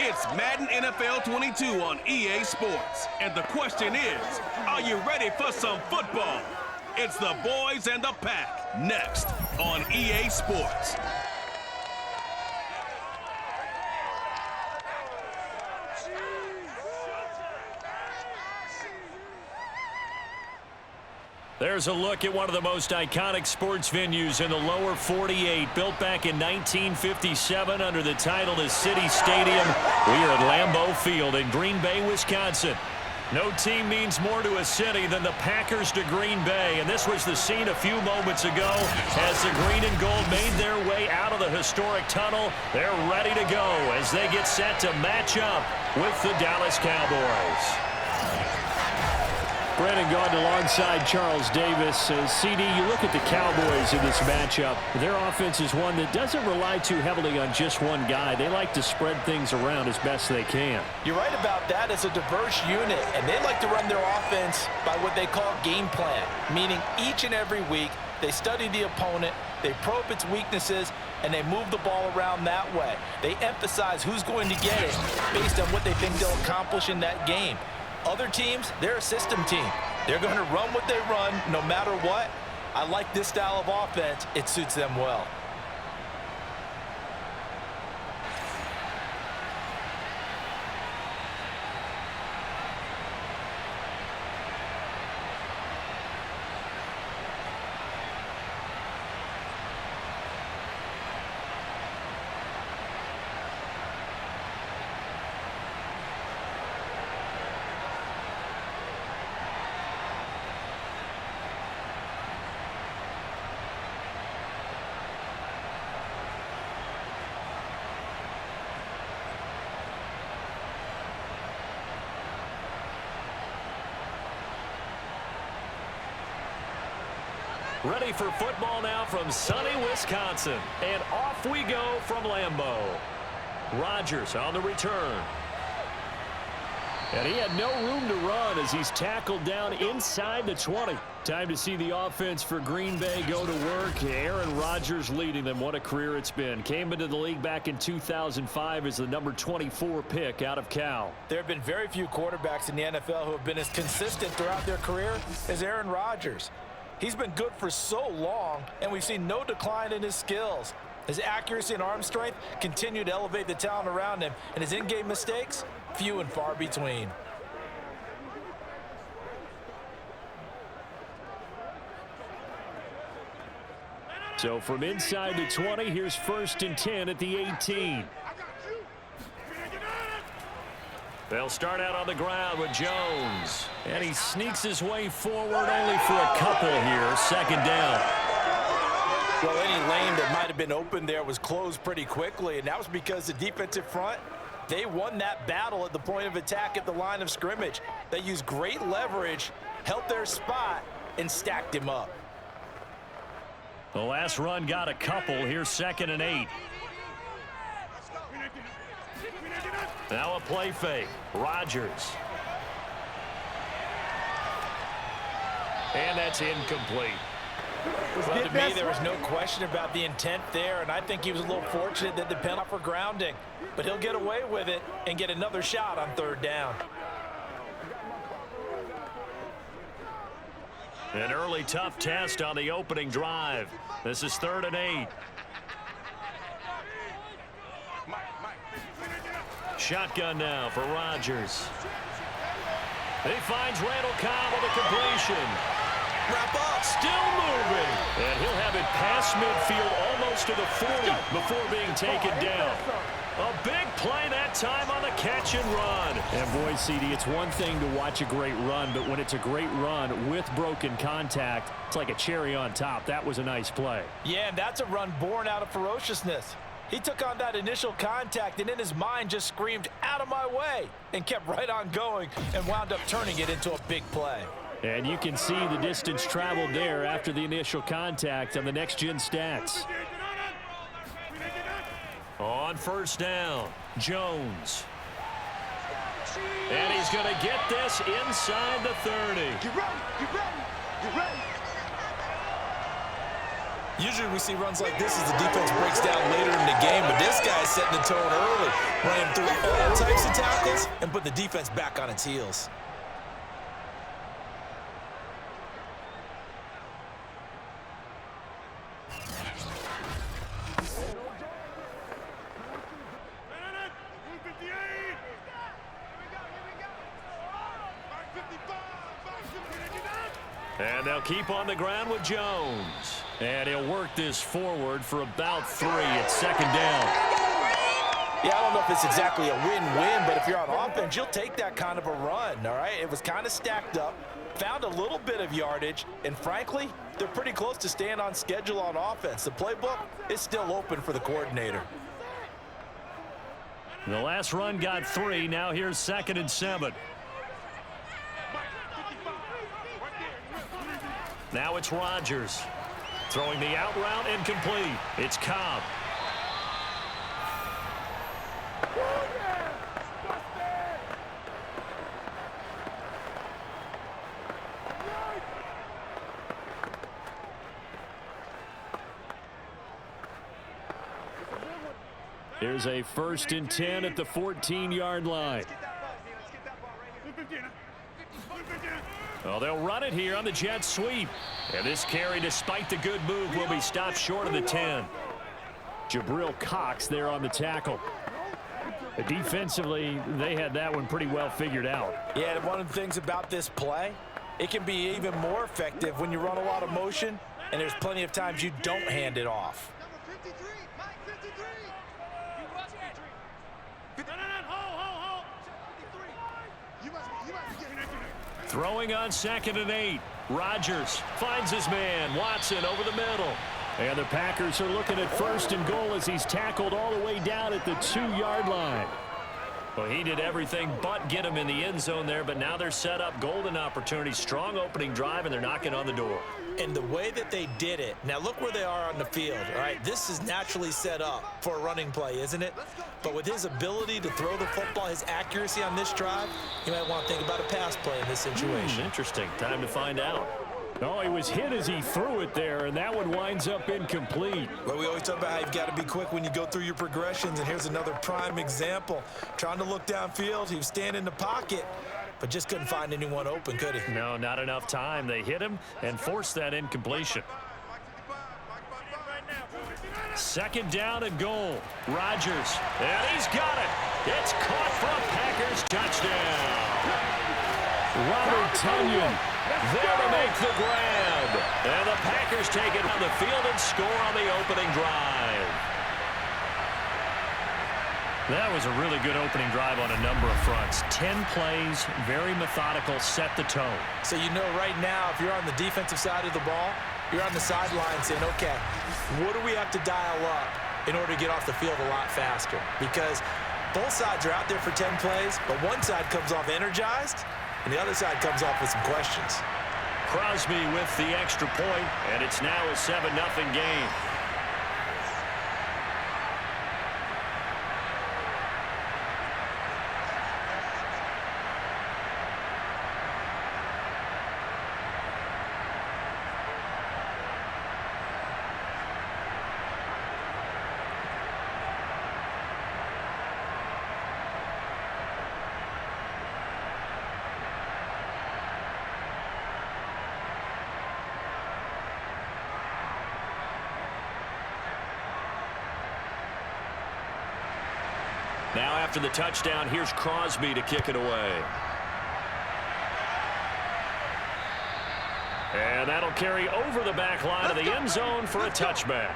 It's Madden NFL 22 on EA Sports. And the question is, are you ready for some football? It's the boys and the pack, next on EA Sports. There's a look at one of the most iconic sports venues in the lower 48, built back in 1957 under the title of City Stadium. We are at Lambeau Field in Green Bay, Wisconsin. No team means more to a city than the Packers to Green Bay, and this was the scene a few moments ago as the green and gold made their way out of the historic tunnel. They're ready to go as they get set to match up with the Dallas Cowboys. Brandon Gaudin alongside Charles Davis. CD, you look at the Cowboys in this matchup. Their offense is one that doesn't rely too heavily on just one guy. They like to spread things around as best they can. You're right about that. It's a diverse unit, and they like to run their offense by what they call game plan, meaning each and every week they study the opponent, they probe its weaknesses, and they move the ball around that way. They emphasize who's going to get it based on what they think they'll accomplish in that game. Other teams, they're a system team. They're going to run what they run no matter what. I like this style of offense. It suits them well. Ready for football now from sunny Wisconsin. And off we go from Lambeau. Rodgers on the return. And he had no room to run as he's tackled down inside the 20. Time to see the offense for Green Bay go to work. Aaron Rodgers leading them. What a career it's been. Came into the league back in 2005 as the number 24 pick out of Cal. There have been very few quarterbacks in the NFL who have been as consistent throughout their career as Aaron Rodgers. He's been good for so long, and we've seen no decline in his skills. His accuracy and arm strength continue to elevate the talent around him, and his in-game mistakes, few and far between. So from inside the 20, here's 1st and 10 at the 18. They'll start out on the ground with Jones. And he sneaks his way forward only for a couple here. 2nd down. Well, any lane that might have been open there was closed pretty quickly, and that was because the defensive front, they won that battle at the point of attack at the line of scrimmage. They used great leverage, held their spot, and stacked him up. The last run got a couple. Here's 2nd and 8. Now a play fake. Rodgers. And that's incomplete. Well, to me, there was no question about the intent there, and I think he was a little fortunate that the penalty for grounding. But he'll get away with it and get another shot on 3rd down. An early tough test on the opening drive. This is 3rd and 8. Shotgun now for Rodgers. He finds Randall Cobb on the completion. Wrap up. Still moving. And he'll have it past midfield almost to the 40 before being taken down. A big play that time on the catch and run. And boy, CD, it's one thing to watch a great run, but when it's a great run with broken contact, it's like a cherry on top. That was a nice play. Yeah, and that's a run born out of ferociousness. He took on that initial contact and in his mind just screamed, "Out of my way," and kept right on going and wound up turning it into a big play. And you can see the distance traveled there after the initial contact on the next-gen stats. On 1st down, Jones. And he's going to get this inside the 30. Get ready, get ready, get ready. Usually we see runs like this as the defense breaks down later in the game, but this guy's setting the tone early, running through all types of tackles and put the defense back on its heels. And they'll keep on the ground with Jones. And he'll work this forward for about 3. It's second down. Yeah, I don't know if it's exactly a win-win, but if you're on offense, you'll take that kind of a run, all right? It was kind of stacked up, found a little bit of yardage, and frankly, they're pretty close to staying on schedule on offense. The playbook is still open for the coordinator. The last run got 3. Now here's 2nd and 7. Now it's Rodgers. Throwing the out route incomplete. It's Cobb. Here's a 1st and 10 at the 14-yard line. Well, they'll run it here on the jet sweep. And this carry, despite the good move, will be stopped short of the 10. Jabril Cox there on the tackle. Defensively, they had that one pretty well figured out. Yeah, one of the things about this play, it can be even more effective when you run a lot of motion, and there's plenty of times you don't hand it off. Throwing on 2nd and 8. Rodgers finds his man. Watson over the middle. And the Packers are looking at 1st and goal as he's tackled all the way down at the 2-yard line. Well, he did everything but get him in the end zone there, but now they're set up. Golden opportunity, strong opening drive, and they're knocking on the door. And the way that they did it, now look where they are on the field, all right? This is naturally set up for a running play, isn't it? But with his ability to throw the football, his accuracy on this drive, you might want to think about a pass play in this situation. Interesting. Time to find out. Oh, he was hit as he threw it there, and that one winds up incomplete. Well, we always talk about how you've got to be quick when you go through your progressions, and here's another prime example. Trying to look downfield, he was standing in the pocket, but just couldn't find anyone open, could he? No, not enough time. They hit him and forced that incompletion. 2nd down and goal. Rodgers, and he's got it. It's caught for a Packers touchdown. Robert Tonyan there to make the grab. And the Packers take it on the field and score on the opening drive. That was a really good opening drive on a number of fronts. 10 plays, very methodical, set the tone. So you know right now, if you're on the defensive side of the ball, you're on the sideline saying, okay, what do we have to dial up in order to get off the field a lot faster? Because both sides are out there for 10 plays, but one side comes off energized, and the other side comes off with some questions. Crosby with the extra point, and it's now a 7-0 game. Now after the touchdown, here's Crosby to kick it away. And that'll carry over the back line of the end zone for a touchback.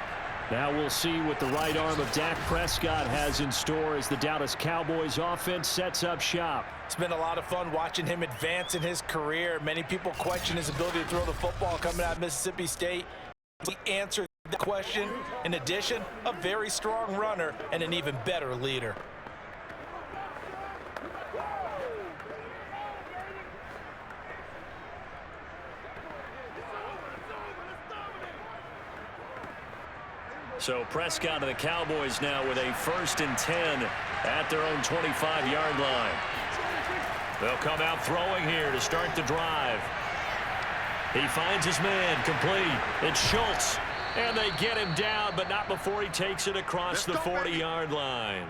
Now we'll see what the right arm of Dak Prescott has in store as the Dallas Cowboys offense sets up shop. It's been a lot of fun watching him advance in his career. Many people question his ability to throw the football coming out of Mississippi State. He answered the question. In addition, a very strong runner and an even better leader. So Prescott and the Cowboys now with a 1st and 10 at their own 25-yard line. They'll come out throwing here to start the drive. He finds his man complete. It's Schultz. And they get him down, but not before he takes it across the 40-yard line.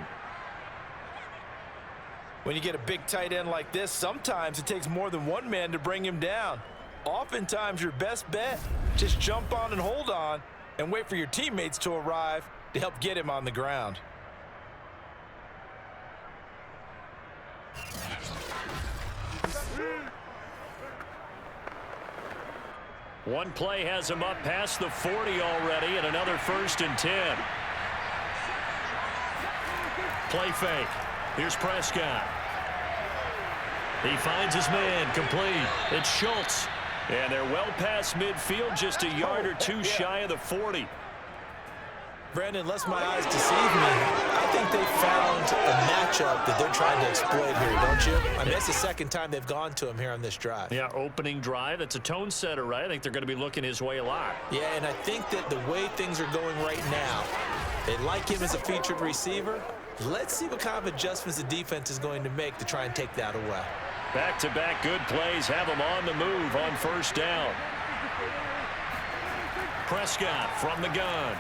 When you get a big tight end like this, sometimes it takes more than one man to bring him down. Oftentimes, your best bet, just jump on and hold on and wait for your teammates to arrive to help get him on the ground. One play has him up past the 40 already, and another 1st and 10. Play fake. Here's Prescott. He finds his man, complete. It's Schultz. And they're well past midfield, just a yard or two shy of the 40. Brandon, unless my eyes deceive me, I think they found a matchup that they're trying to exploit here, don't you? I mean, that's the second time they've gone to him here on this drive. Yeah, opening drive. That's a tone setter, right? I think they're going to be looking his way a lot. Yeah, and I think that the way things are going right now, they like him as a featured receiver. Let's see what kind of adjustments the defense is going to make to try and take that away. Back-to-back good plays have him on the move on 1st down. Prescott from the gun.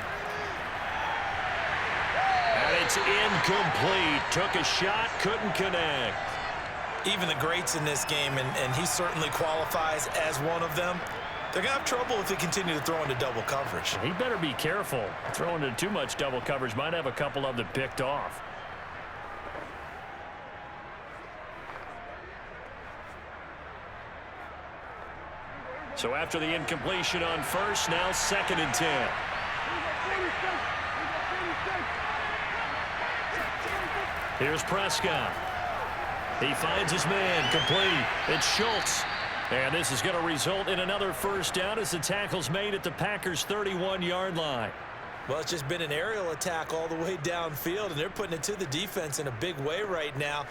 And it's incomplete. Took a shot, couldn't connect. Even the greats in this game, and he certainly qualifies as one of them, they're going to have trouble if they continue to throw into double coverage. He better be careful. Throwing into too much double coverage might have a couple of them picked off. So after the incompletion on 1st, now 2nd and 10. Here's Prescott. He finds his man, complete. It's Schultz. And this is going to result in another 1st down as the tackle's made at the Packers' 31-yard line. Well, it's just been an aerial attack all the way downfield, and they're putting it to the defense in a big way right now.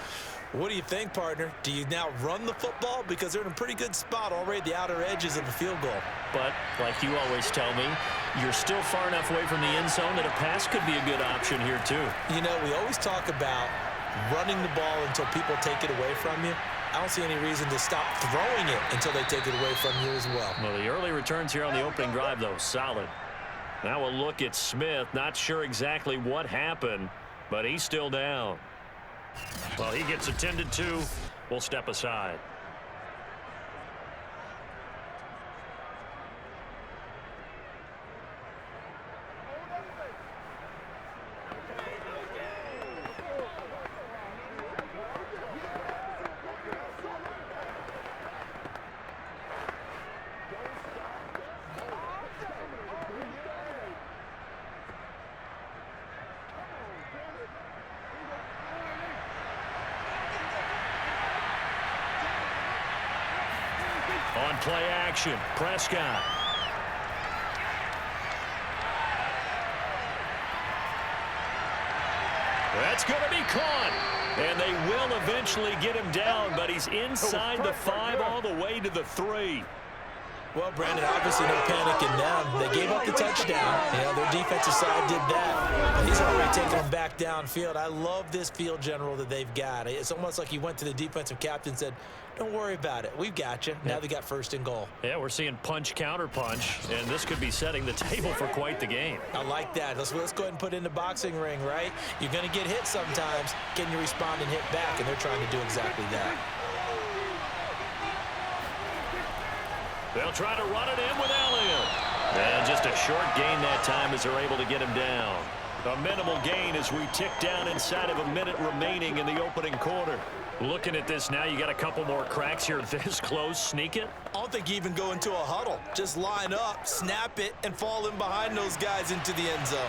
What do you think, partner? Do you now run the football? Because they're in a pretty good spot already at the outer edges of the field goal. But, like you always tell me, you're still far enough away from the end zone that a pass could be a good option here, too. You know, we always talk about running the ball until people take it away from you. I don't see any reason to stop throwing it until they take it away from you as well. Well, the early returns here on the opening drive, though, solid. Now a look at Smith. Not sure exactly what happened, but he's still down. Well, he gets attended to. We'll step aside. On play action, Prescott. That's going to be caught. And they will eventually get him down, but he's inside the 5 all the way to the 3. Well, Brandon, obviously no panic in them. They gave up the touchdown. You know, their defensive side did that. But he's already taking them back downfield. I love this field general that they've got. It's almost like he went to the defensive captain and said, don't worry about it. We've got you. Now they got 1st and goal. Yeah, we're seeing punch, counter punch, and this could be setting the table for quite the game. I like that. Let's go ahead and put it in the boxing ring, right? You're going to get hit sometimes. Can you respond and hit back? And they're trying to do exactly that. They'll try to run it in with Elliott. And just a short gain that time as they're able to get him down. A minimal gain as we tick down inside of a minute remaining in the opening quarter. Looking at this now, you got a couple more cracks here this close. Sneak it. I don't think you even go into a huddle. Just line up, snap it, and fall in behind those guys into the end zone.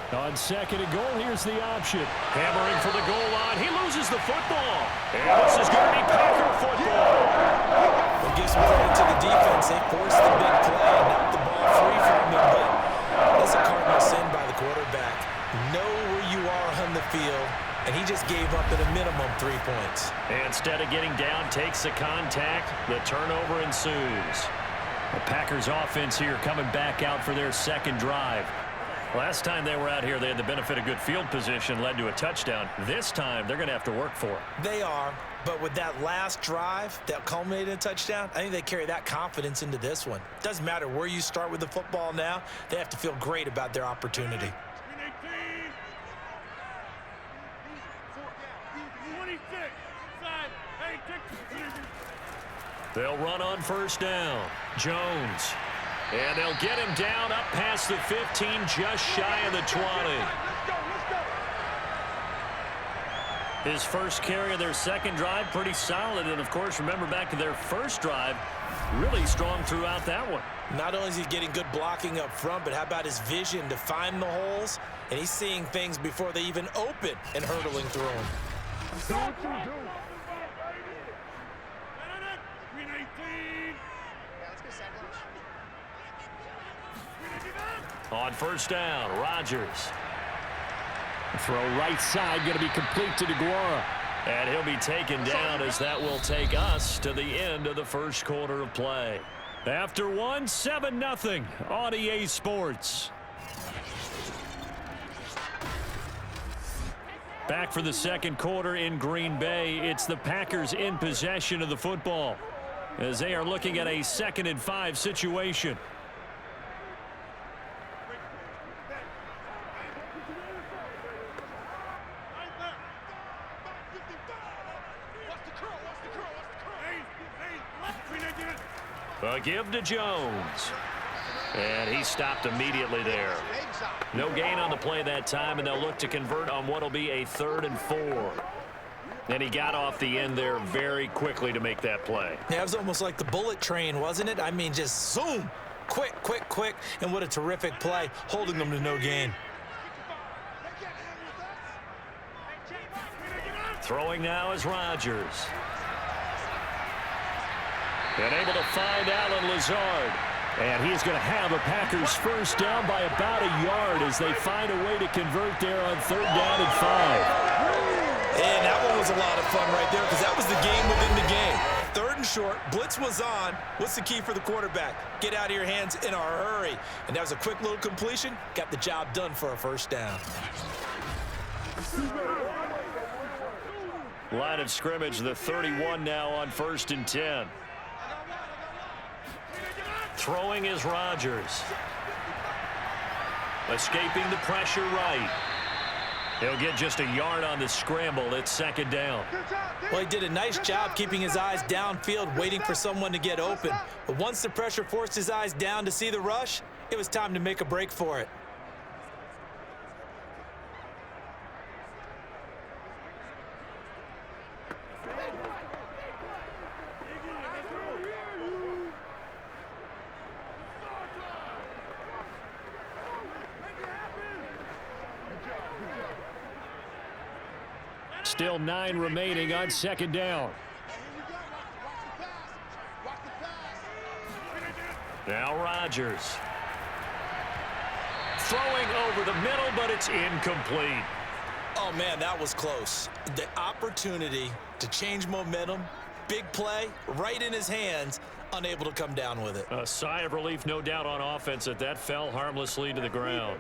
On 2nd and goal, here's the option. Hammering for the goal line. He loses the football. And this is going to be Packer football. We'll give some credit to the defense. They forced the big play and knocked the ball free from him. But that's a cardinal sin by the quarterback. Know where you are on the field, and he just gave up at a minimum 3 points. And instead of getting down, takes the contact. The turnover ensues. The Packers offense here coming back out for their 2nd drive. Last time they were out here, they had the benefit of good field position, led to a touchdown. This time, they're going to have to work for it. They are, But with that last drive that culminated in a touchdown, I think they carry that confidence into this one. Doesn't matter where you start with the football now, they have to feel great about their opportunity. They'll run on first down. Jones. And they'll get him down up past the 15, just shy of the 20. His first carry of their second drive, pretty solid. And, of course, remember back to their first drive, really strong throughout that one. Not only is he getting good blocking up front, but how about his vision to find the holes? And he's seeing things before they even open and hurdling through them. On first down, Rodgers. Throw right side, going to be complete to DeGuara. And he'll be taken down as that will take us to the end of the first quarter of play. After one, 7-0 on EA Sports. Back for the second quarter in Green Bay. It's the Packers in possession of the football as they are looking at a 2nd and 5 situation. A give to Jones. And he stopped immediately there. No gain on the play that time, and they'll look to convert on what will be a 3rd and 4. And he got off the end there very quickly to make that play. Yeah, it was almost like the bullet train, wasn't it? I mean, just zoom. Quick, quick, quick. And what a terrific play, holding them to no gain. Throwing now is Rodgers. And able to find Allen Lazard. And he's going to have a Packers first down by about a yard as they find a way to convert there on 3rd down and 5. And that one was a lot of fun right there because that was the game within the game. 3rd and short, blitz was on. What's the key for the quarterback? Get out of your hands in a hurry. And that was a quick little completion. Got the job done for a first down. Line of scrimmage, the 31 now on 1st and 10. Throwing is Rodgers. Escaping the pressure right. He'll get just a yard on the scramble. It's 2nd down. Well, he did a nice job keeping his eyes downfield, waiting for someone to get open. But once the pressure forced his eyes down to see the rush, it was time to make a break for it. Still 9 remaining on 2nd down. Now Rodgers. Throwing over the middle, but it's incomplete. Oh, man, that was close. The opportunity to change momentum, big play, right in his hands, unable to come down with it. A sigh of relief, no doubt, on offense that that fell harmlessly to the ground.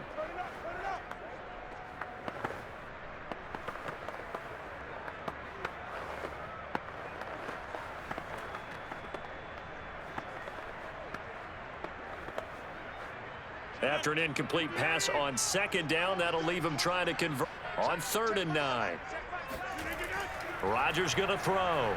After an incomplete pass on 2nd down, that'll leave him trying to convert on 3rd and 9. Rodgers going to throw.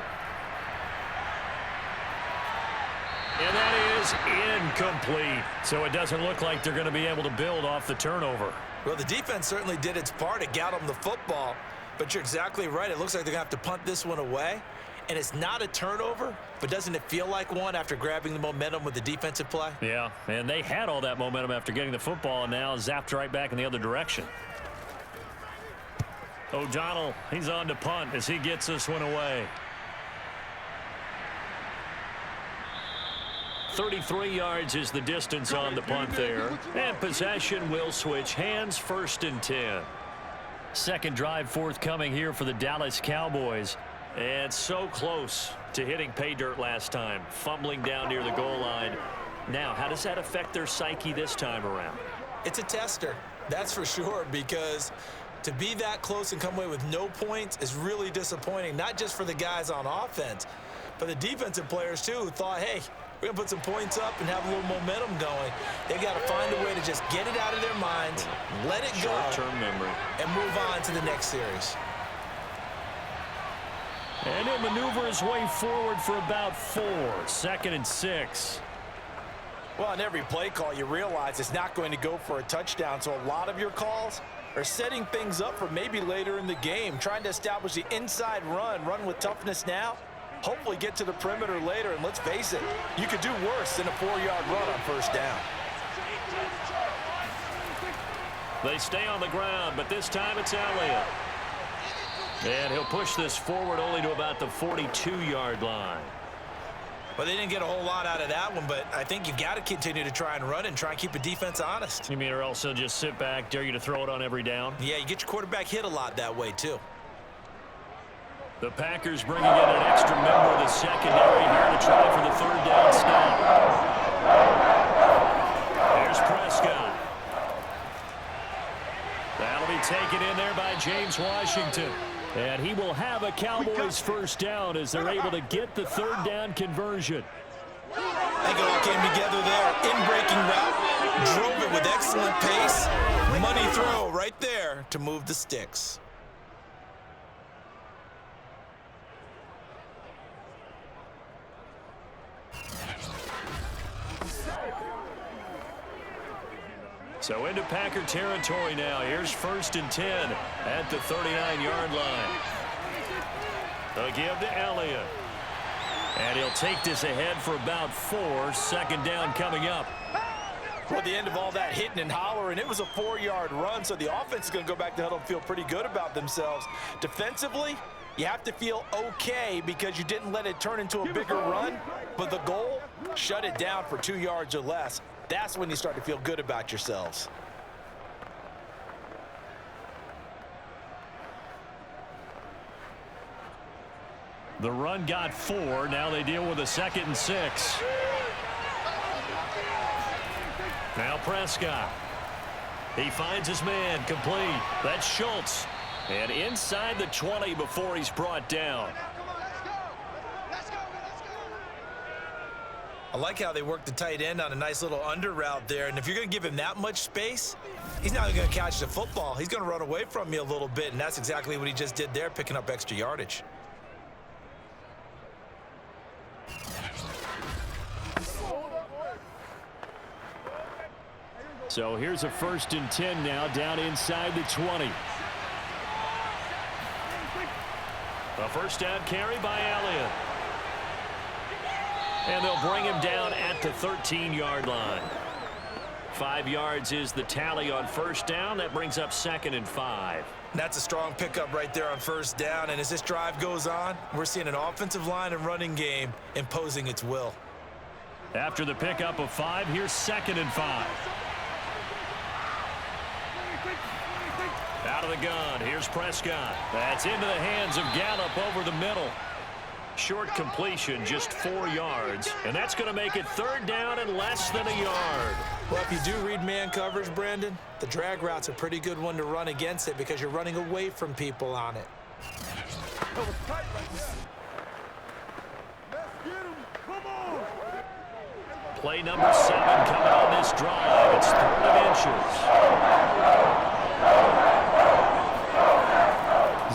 And that is incomplete. So it doesn't look like they're going to be able to build off the turnover. Well, the defense certainly did its part to get them the football. But you're exactly right. It looks like they're going to have to punt this one away. And it's not a turnover, but doesn't it feel like one after grabbing the momentum with the defensive play? Yeah, and they had all that momentum after getting the football and now zapped right back in the other direction. O'Donnell, he's on to punt as he gets this one away. 33 yards is the distance on the punt there. And possession will switch hands, 1st and 10. Second drive forthcoming here for the Dallas Cowboys. And so close to hitting pay dirt last time, fumbling down near the goal line. Now, how does that affect their psyche this time around? It's a tester, that's for sure, because To be that close and come away with no points is really disappointing, not just for the guys on offense, but the defensive players too, who thought, hey, we're going to put some points up and have a little momentum going. They got to find a way to just get it out of their minds, let it go, short-term memory, and move on to the next series. And he'll maneuver his way forward for about 4. 2nd and 6. Well, on every play call, you realize it's not going to go for a touchdown, so a lot of your calls are setting things up for maybe later in the game, trying to establish the inside run with toughness now, hopefully get to the perimeter later, and let's face it, you could do worse than a 4-yard run on first down. They stay on the ground, but this time it's Elliott. And he'll push this forward only to about the 42-yard line. Well, they didn't get a whole lot out of that one, but I think you've got to continue to try and run and try and keep the defense honest. You mean or else they'll just sit back, dare you to throw it on every down? Yeah, you get your quarterback hit a lot that way, too. The Packers bringing in an extra member of the secondary here to try for the 3rd down stop. There's Prescott. That'll be taken in there by James Washington. And he will have a Cowboys first down as they're able to get the 3rd down conversion. I think it all came together there. In-breaking route, drove it with excellent pace. Money throw right there to move the sticks. So into Packer territory now. Here's 1st and 10 at the 39-yard line. They'll give to Elliott. And he'll take this ahead for about 4. 2nd down coming up. Well, the end of all that hitting and hollering, it was a 4-yard run, so the offense is going to go back to huddle and feel pretty good about themselves. Defensively, you have to feel okay because you didn't let it turn into a bigger run, but the goal, shut it down for 2 yards or less. That's when you start to feel good about yourselves. The run got 4. Now they deal with a 2nd and 6. Now Prescott. He finds his man complete. That's Schultz. And inside the 20 before he's brought down. I like how they work the tight end on a nice little under route there. And if you're going to give him that much space, he's not going to catch the football. He's going to run away from you a little bit, and that's exactly what he just did there, picking up extra yardage. So here's a 1st and 10 now, down inside the 20. A first down carry by Elliott. And they'll bring him down at the 13-yard line. 5 yards is the tally on first down. That brings up 2nd and 5. That's a strong pickup right there on first down. And as this drive goes on, we're seeing an offensive line and running game imposing its will. After the pickup of 5, here's 2nd and 5. Out of the gun, here's Prescott. That's into the hands of Gallup over the middle. Short completion, just 4 yards. And that's going to make it 3rd down and less than a yard. Well, if you do read man coverage, Brandon, the drag route's a pretty good one to run against it because you're running away from people on it. Play number 7 coming on this drive. It's 3rd of inches.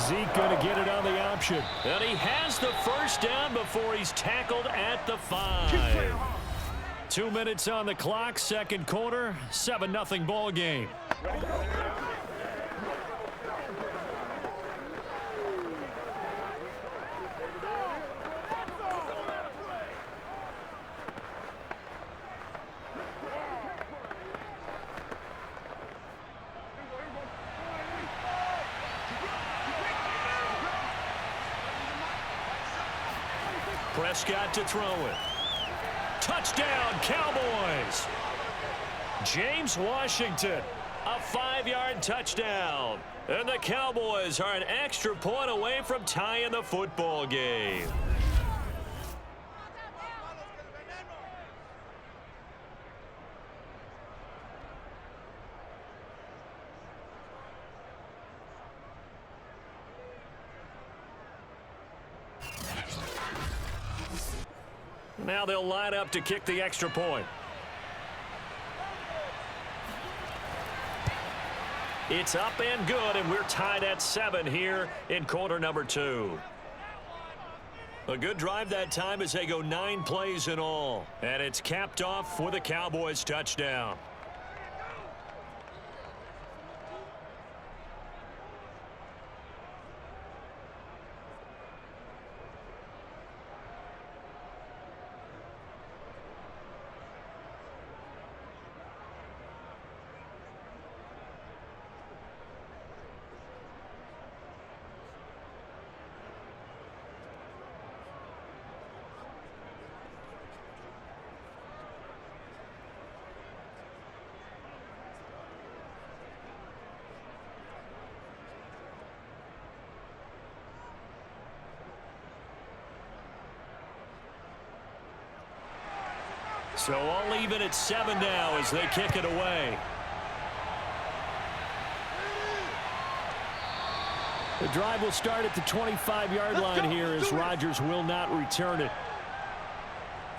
Zeke going to get it on the option. And he has the first down before he's tackled at the 5. 2 minutes on the clock, 2nd quarter, 7-0 ball game. Prescott to throw it. Touchdown, Cowboys. James Washington, a 5-yard touchdown. And the Cowboys are an extra point away from tying the football game. Now they'll line up to kick the extra point. It's up and good, and we're tied at 7 here in quarter number 2. A good drive that time as they go 9 plays in all. And it's capped off with a Cowboys touchdown. So all even at 7 now as they kick it away. The drive will start at the 25-yard line here as Rodgers will not return it.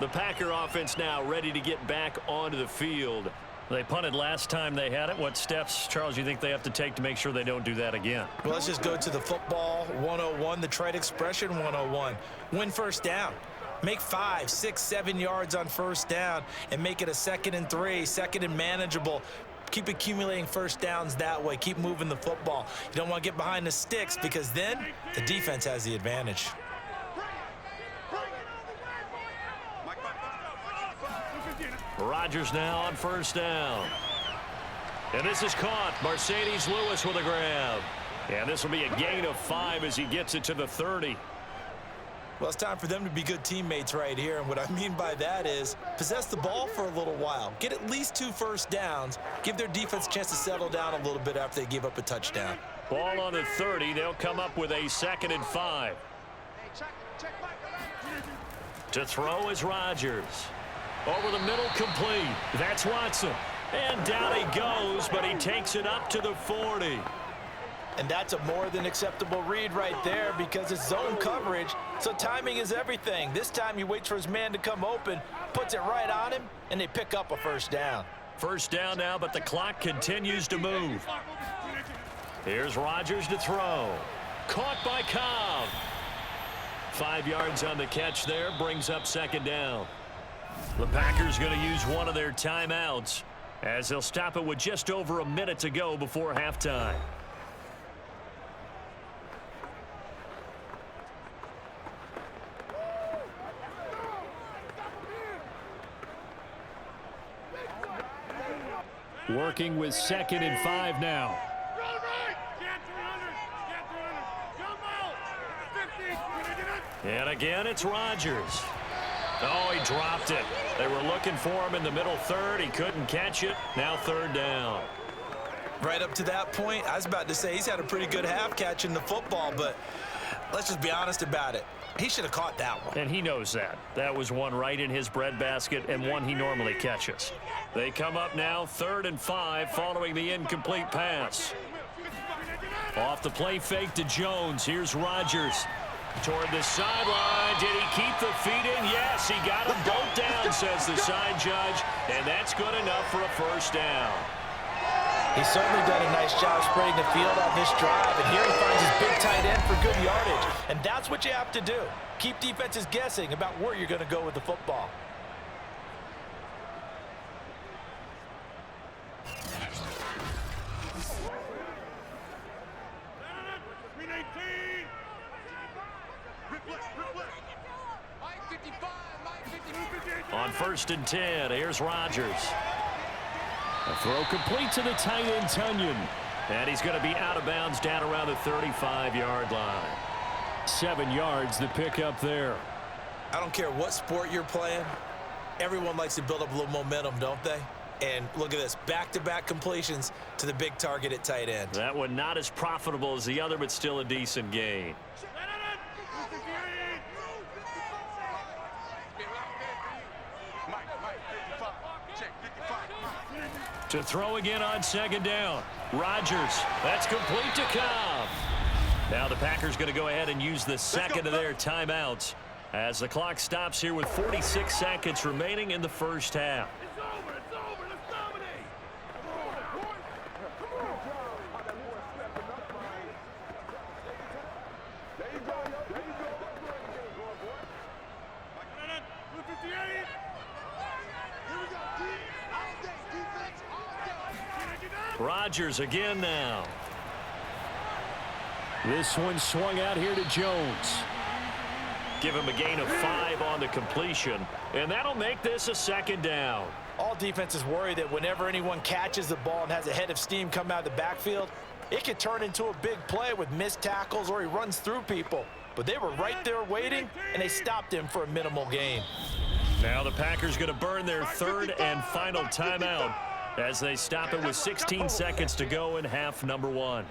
The Packer offense now ready to get back onto the field. They punted last time they had it. What steps, Charles, you think they have to take to make sure they don't do that again? Well, let's just go to the football 101, the trade expression 101. Win first down. Make 5, 6, 7 yards on first down and make it a 2nd and 3, 2nd and manageable. Keep accumulating first downs that way. Keep moving the football. You don't want to get behind the sticks because then the defense has the advantage. Rodgers now on first down. And this is caught. Mercedes Lewis with a grab. And this will be a gain of 5 as he gets it to the 30. Well, it's time for them to be good teammates right here. And what I mean by that is possess the ball for a little while. Get at least 2 first downs. Give their defense a chance to settle down a little bit after they give up a touchdown. Ball on the 30. They'll come up with a 2nd and 5. To throw is Rodgers. Over the middle, complete. That's Watson. And down he goes, but he takes it up to the 40. And that's a more than acceptable read right there because it's zone coverage, so timing is everything. This time he waits for his man to come open, puts it right on him, and they pick up a first down. First down now, but the clock continues to move. Here's Rodgers to throw. Caught by Cobb. 5 yards on the catch there, brings up 2nd down. The Packers going to use one of their timeouts as they'll stop it with just over a minute to go before halftime. Working with 2nd and 5 now. And again, it's Rodgers. Oh, he dropped it. They were looking for him in the middle third. He couldn't catch it. Now 3rd down. Right up to that point, I was about to say he's had a pretty good half catching the football, but let's just be honest about it. He should have caught that one. And he knows that. That was one right in his breadbasket and one he normally catches. They come up now 3rd and 5 following the incomplete pass. Off the play fake to Jones. Here's Rodgers. Toward the sideline. Did he keep the feet in? Yes, he got them both down, says the side judge. And that's good enough for a first down. He's certainly done a nice job spreading the field on this drive. And here he finds his big tight end for good yardage. And that's what you have to do. Keep defenses guessing about where you're going to go with the football. On 1st and 10, here's Rodgers. A throw complete to the tight end, Tunyon. And he's going to be out of bounds down around the 35-yard line. 7 yards, the pickup there. I don't care what sport you're playing. Everyone likes to build up a little momentum, don't they? And look at this, back-to-back completions to the big target at tight end. That one not as profitable as the other, but still a decent gain. To throw again on 2nd down. Rodgers. That's complete to Cobb. Now the Packers going to go ahead and use the 2nd of their timeouts as the clock stops here with 46 seconds remaining in the first half. It's over. It's over. Let's dominate. Come on, boys. Come on. There you go. There you go. 58. Here we go. All day. Defense all day. Rodgers again now. This one swung out here to Jones. Give him a gain of 5 on the completion, and that'll make this a second down. All defenses worry that whenever anyone catches the ball and has a head of steam come out of the backfield, it could turn into a big play with missed tackles or he runs through people. But they were right there waiting, and they stopped him for a minimal gain. Now the Packers going to burn their third and final timeout as they stop it with 16 seconds to go in half number 1.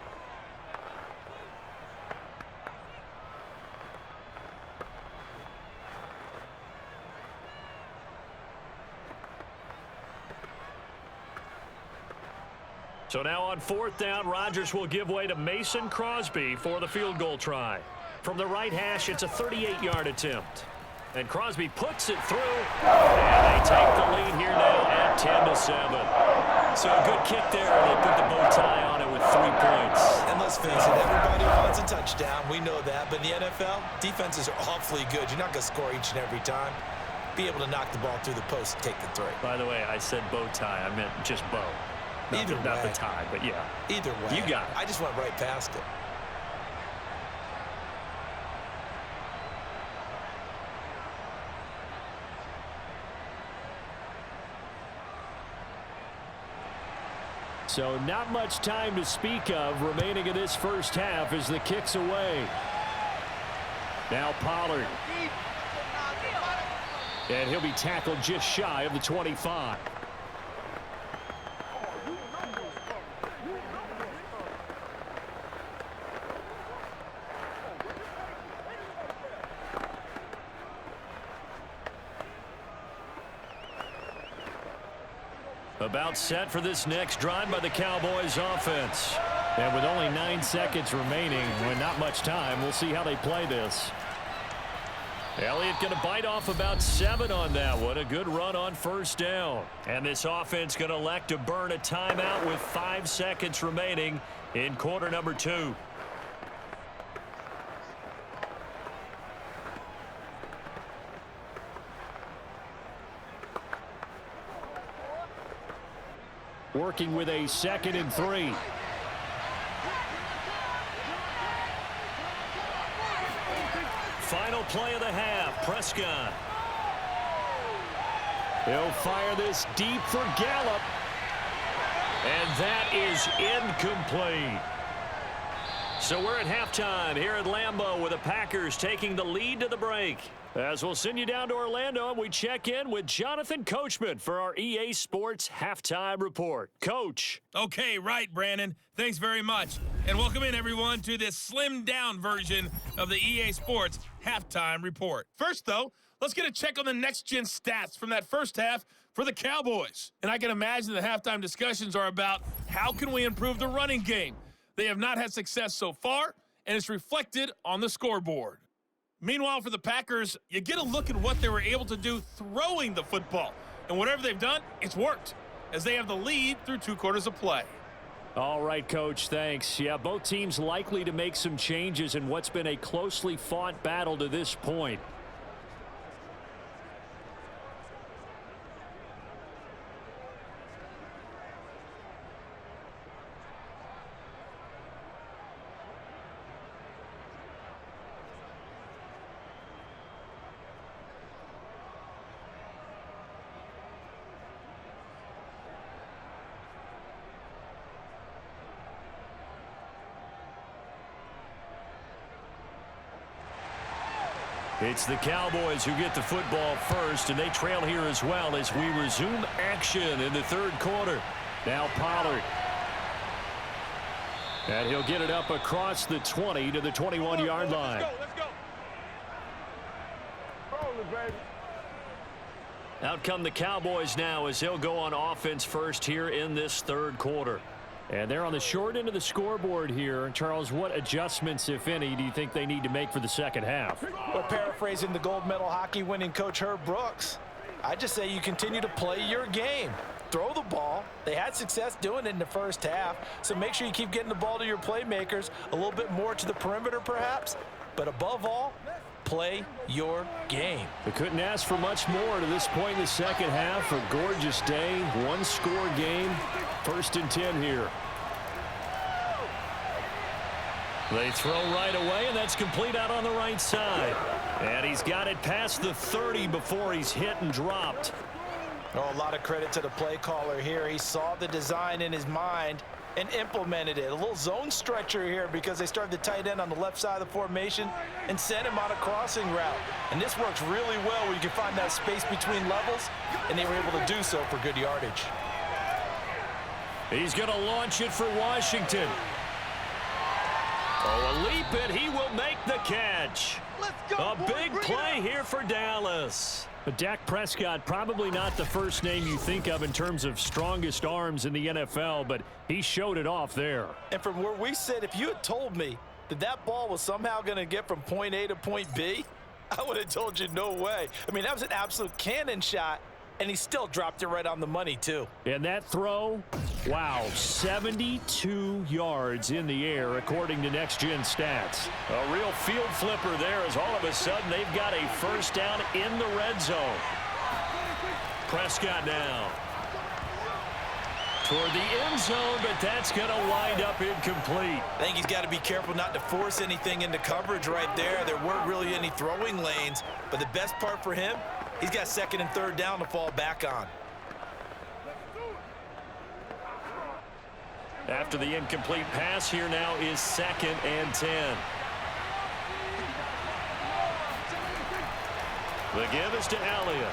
So now on 4th down, Rodgers will give way to Mason Crosby for the field goal try. From the right hash, it's a 38-yard attempt. And Crosby puts it through, and they take the lead here now at 10-7. So a good kick there, and they put the bow tie on it with 3 points. And let's face it, everybody wants a touchdown. We know that. But in the NFL, defenses are awfully good. You're not going to score each and every time. Be able to knock the ball through the post and take the 3. By the way, I said bow tie. I meant just bow. Not the tie, but yeah. Either way. You got it. I just went right past it. So not much time to speak of remaining in this first half as the kick's away. Now Pollard. And he'll be tackled just shy of the 25. About set for this next drive by the Cowboys offense. And with only 9 seconds remaining, with not much time, we'll see how they play this. Elliott going to bite off about 7 on that one. A good run on first down. And this offense going to elect to burn a timeout with 5 seconds remaining in quarter number 2. Working with a 2nd and 3. Final play of the half. Prescott. He'll fire this deep for Gallup. And that is incomplete. So we're at halftime here at Lambeau with the Packers taking the lead to the break. As we'll send you down to Orlando, and we check in with Jonathan Coachman for our EA Sports Halftime Report. Coach. Okay, right, Brandon. Thanks very much. And welcome in, everyone, to this slimmed-down version of the EA Sports Halftime Report. First, though, let's get a check on the next-gen stats from that first half for the Cowboys. And I can imagine the halftime discussions are about how can we improve the running game. They have not had success so far, and it's reflected on the scoreboard. Meanwhile, for the Packers, you get a look at what they were able to do throwing the football. And whatever they've done, it's worked, as they have the lead through 2 quarters of play. All right, Coach, thanks. Yeah, both teams likely to make some changes in what's been a closely fought battle to this point. It's the Cowboys who get the football first, and they trail here as well as we resume action in the 3rd quarter. Now Pollard. And he'll get it up across the 20 to the 21-yard line. Let's go. Roll it, baby. Out come the Cowboys now as they'll go on offense first here in this 3rd quarter. And they're on the short end of the scoreboard here. Charles, what adjustments, if any, do you think they need to make for the second half? Well, paraphrasing the gold medal hockey winning coach Herb Brooks, I just say you continue to play your game. Throw the ball. They had success doing it in the first half, so make sure you keep getting the ball to your playmakers, a little bit more to the perimeter perhaps, but above all, play your game. They couldn't ask for much more to this point in the second half. A gorgeous day, one-score game, 1st and 10 here. They throw right away, and that's complete out on the right side. And he's got it past the 30 before he's hit and dropped. Oh, a lot of credit to the play caller here. He saw the design in his mind and implemented it. A little zone stretcher here because they started the tight end on the left side of the formation and sent him on a crossing route. And this works really well where you can find that space between levels, and they were able to do so for good yardage. He's going to launch it for Washington. Oh, a leap, and he will make the catch. A big play here for Dallas. But Dak Prescott, probably not the first name you think of in terms of strongest arms in the NFL, but he showed it off there. And from where we sit, if you had told me that that ball was somehow going to get from point A to point B, I would have told you no way. I mean, that was an absolute cannon shot, and he still dropped it right on the money, too. And that throw, wow, 72 yards in the air, according to Next Gen Stats. A real field flipper there as all of a sudden they've got a first down in the red zone. Prescott now toward the end zone, but that's going to wind up incomplete. I think he's got to be careful not to force anything into coverage right there. There weren't really any throwing lanes, but the best part for him, he's got 2nd and 3rd down to fall back on. After the incomplete pass, here now is 2nd and 10. The give is to Elliott.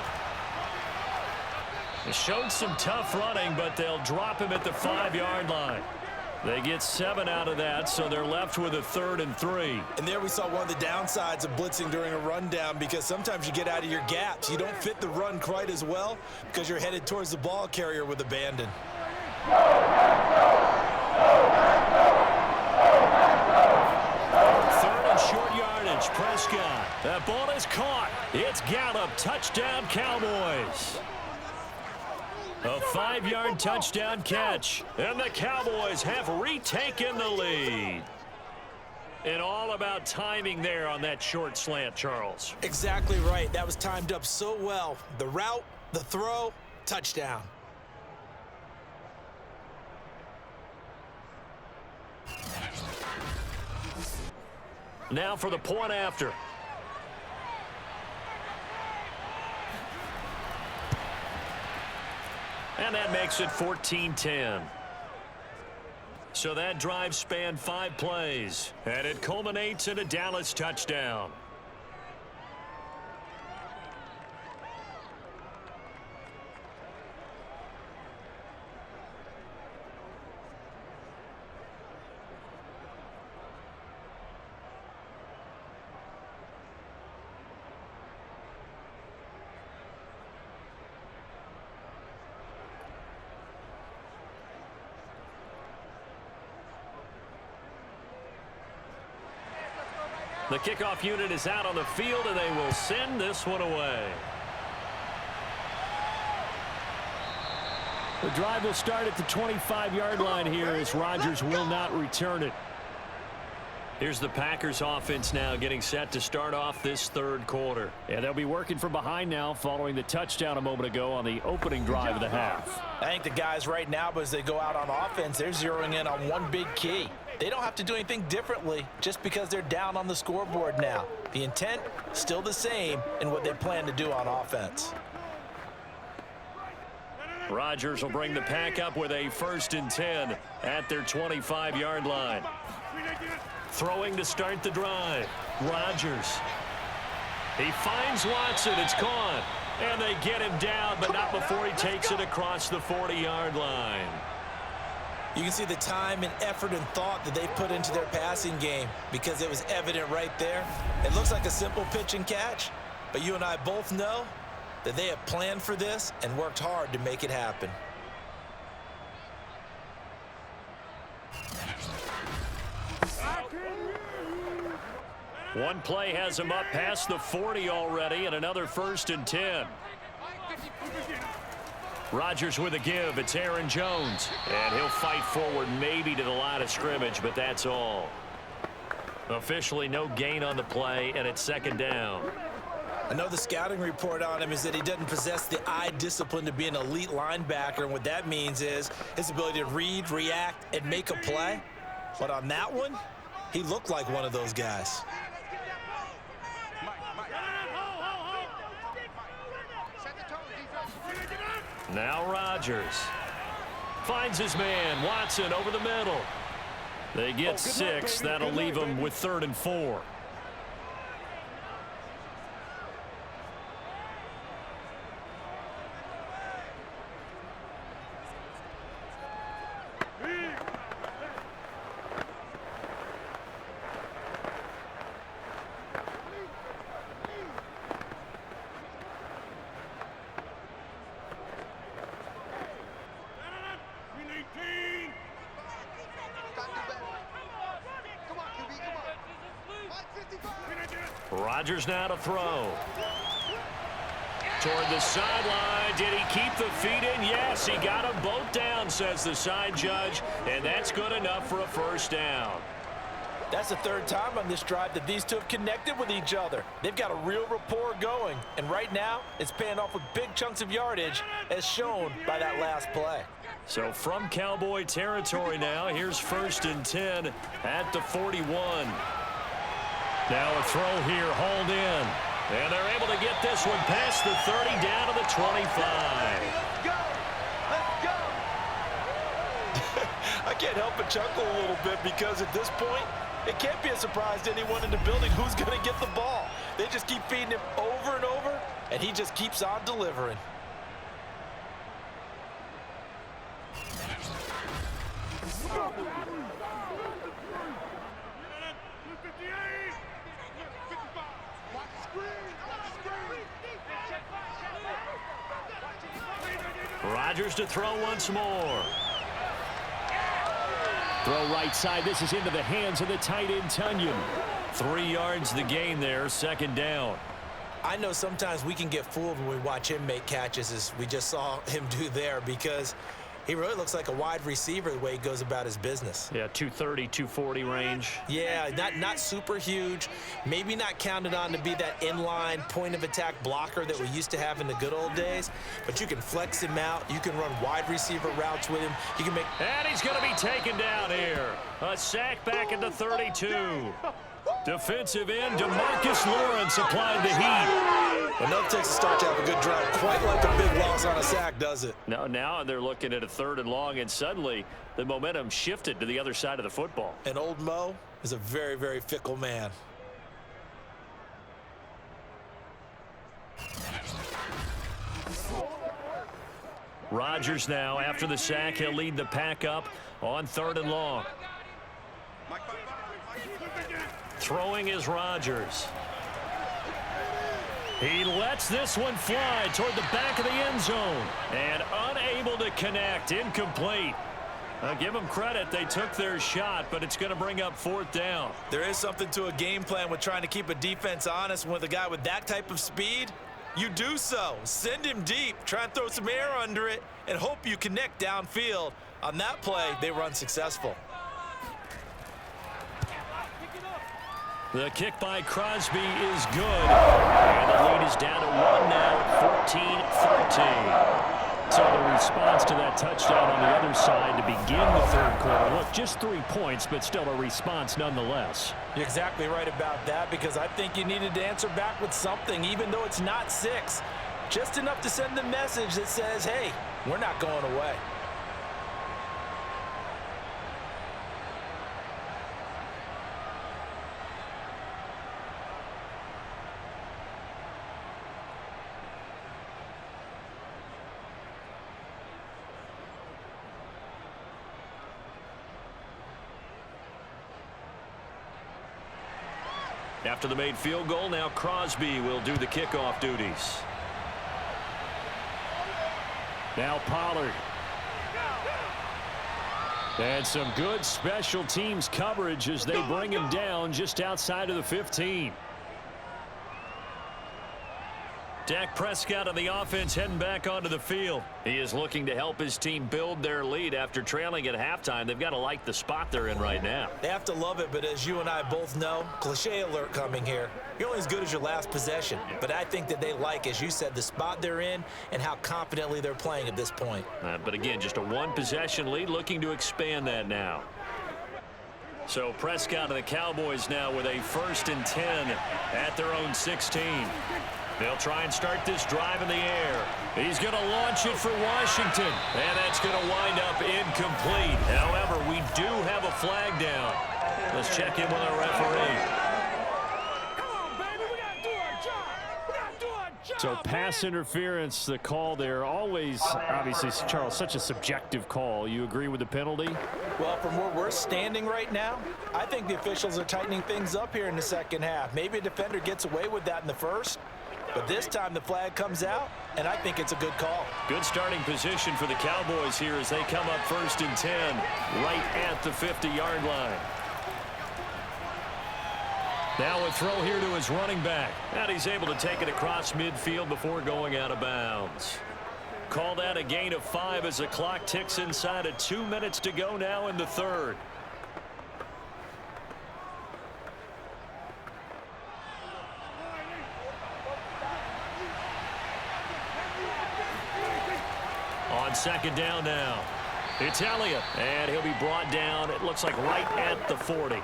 He showed some tough running, but they'll drop him at the 5-yard line. They get 7 out of that, so they're left with a 3rd and 3. And there we saw one of the downsides of blitzing during a rundown, because sometimes you get out of your gaps. You don't fit the run quite as well because you're headed towards the ball carrier with abandon. 3rd and short yardage, Prescott. That ball is caught. It's Gallup, touchdown Cowboys. A 5-yard touchdown catch, and the Cowboys have retaken the lead. And all about timing there on that short slant, Charles. Exactly right. That was timed up so well. The route, the throw, touchdown. Now for the point after. And that makes it 14-10. So that drive spanned 5 plays, and it culminates in a Dallas touchdown. The kickoff unit is out on the field, and they will send this one away. The drive will start at the 25-yard line here as Rodgers will not return it. Here's the Packers offense now getting set to start off this 3rd quarter. And they'll be working from behind now following the touchdown a moment ago on the opening drive of the half. I think the guys right now, as they go out on offense, they're zeroing in on one big key. They don't have to do anything differently just because they're down on the scoreboard now. The intent, still the same in what they plan to do on offense. Rodgers will bring the pack up with a 1st and 10 at their 25-yard line. Throwing to start the drive. Rodgers. He finds Watson. It's gone. And they get him down, but not before he takes it across the 40-yard line. You can see the time and effort and thought that they put into their passing game because it was evident right there. It looks like a simple pitch and catch, but you and I both know that they have planned for this and worked hard to make it happen. One play has him up past the 40 already, and another 1st and 10. Rodgers with a give. It's Aaron Jones. And he'll fight forward maybe to the line of scrimmage, but that's all. Officially no gain on the play, and it's 2nd down. I know the scouting report on him is that he doesn't possess the eye discipline to be an elite linebacker, and what that means is his ability to read, react, and make a play. But on that one, he looked like one of those guys. Now Rodgers finds his man. Watson over the middle. They get 6. That'll leave them with 3rd and 4. Rodgers now to throw. Toward the sideline. Did he keep the feet in? Yes, he got them both down, says the side judge, and that's good enough for a 1st down. That's the 3rd time on this drive that these two have connected with each other. They've got a real rapport going, and right now it's paying off with big chunks of yardage, as shown by that last play. So from Cowboy territory now, here's 1st and 10 at the 41. Now a throw here, hauled in. And they're able to get this one past the 30, down to the 25. Let's go! Let's go! I can't help but chuckle a little bit because at this point, it can't be a surprise to anyone in the building who's going to get the ball. They just keep feeding him over and over, and he just keeps on delivering. Rodgers to throw once more. Throw right side. This is into the hands of the tight end, Tunyon. 3 yards the gain there, 2nd down. I know sometimes we can get fooled when we watch him make catches, as we just saw him do there, because he really looks like a wide receiver the way he goes about his business. Yeah, 230, 240 range. Yeah, not super huge. Maybe not counted on to be that inline point-of-attack blocker that we used to have in the good old days. But you can flex him out. You can run wide receiver routes with him. You can make... And he's going to be taken down here. A sack back at the 32. Defensive end, DeMarcus Lawrence applied the heat. Well, nothing takes a start to have a good drive. Quite like a big loss on a sack, does it? No, now they're looking at a 3rd and long, and suddenly the momentum shifted to the other side of the football. And old Mo is a very, very fickle man. Rodgers now, after the sack, he'll lead the pack up on 3rd and long. Throwing is Rodgers. He lets this one fly toward the back of the end zone and unable to connect. Incomplete. Give them credit. They took their shot, but it's going to bring up 4th down. There is something to a game plan with trying to keep a defense honest. With a guy with that type of speed, you do so. Send him deep. Try and throw some air under it and hope you connect downfield. On that play, they were unsuccessful. The kick by Crosby is good. And the lead is down to 1 now at 14-13. So the response to that touchdown on the other side to begin the 3rd quarter. Look, just 3 points, but still a response nonetheless. You're exactly right about that, because I think you needed to answer back with something, even though it's not 6. Just enough to send the message that says, hey, we're not going away. After the made field goal, now Crosby will do the kickoff duties. Now Pollard. And some good special teams coverage as they bring him down just outside of the 15. Dak Prescott on the offense heading back onto the field. He is looking to help his team build their lead after trailing at halftime. They've got to like the spot they're in right now. They have to love it, but as you and I both know, cliche alert coming here. You're only as good as your last possession. But I think that they like, as you said, the spot they're in and how confidently they're playing at this point. But again, just a one-possession lead, looking to expand that now. So Prescott and the Cowboys now with a 1st and 10 at their own 16. They'll try and start this drive in the air. He's going to launch it for Washington. And that's going to wind up incomplete. However, we do have a flag down. Let's check in with our referee. So pass interference, the call there, always, obviously, Charles, such a subjective call. You agree with the penalty? Well, from where we're standing right now, I think the officials are tightening things up here in the second half. Maybe a defender gets away with that in the first, but this time the flag comes out, and I think it's a good call. Good starting position for the Cowboys here as they come up 1st and 10 right at the 50-yard line. Now a throw here to his running back. And he's able to take it across midfield before going out of bounds. Call that a gain of 5 as the clock ticks inside of 2 minutes to go now in the third. On 2nd down now. It's Elliott. And he'll be brought down, it looks like, right at the 40.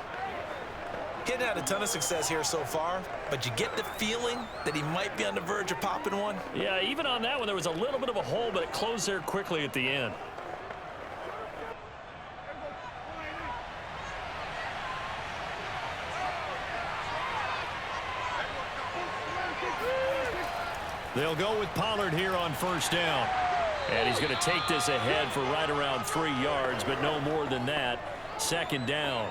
Getting had a ton of success here so far, but you get the feeling that he might be on the verge of popping one. Yeah, even on that one, there was a little bit of a hole, but it closed there quickly at the end. They'll go with Pollard here on 1st down. And he's going to take this ahead for right around 3 yards, but no more than that. 2nd down.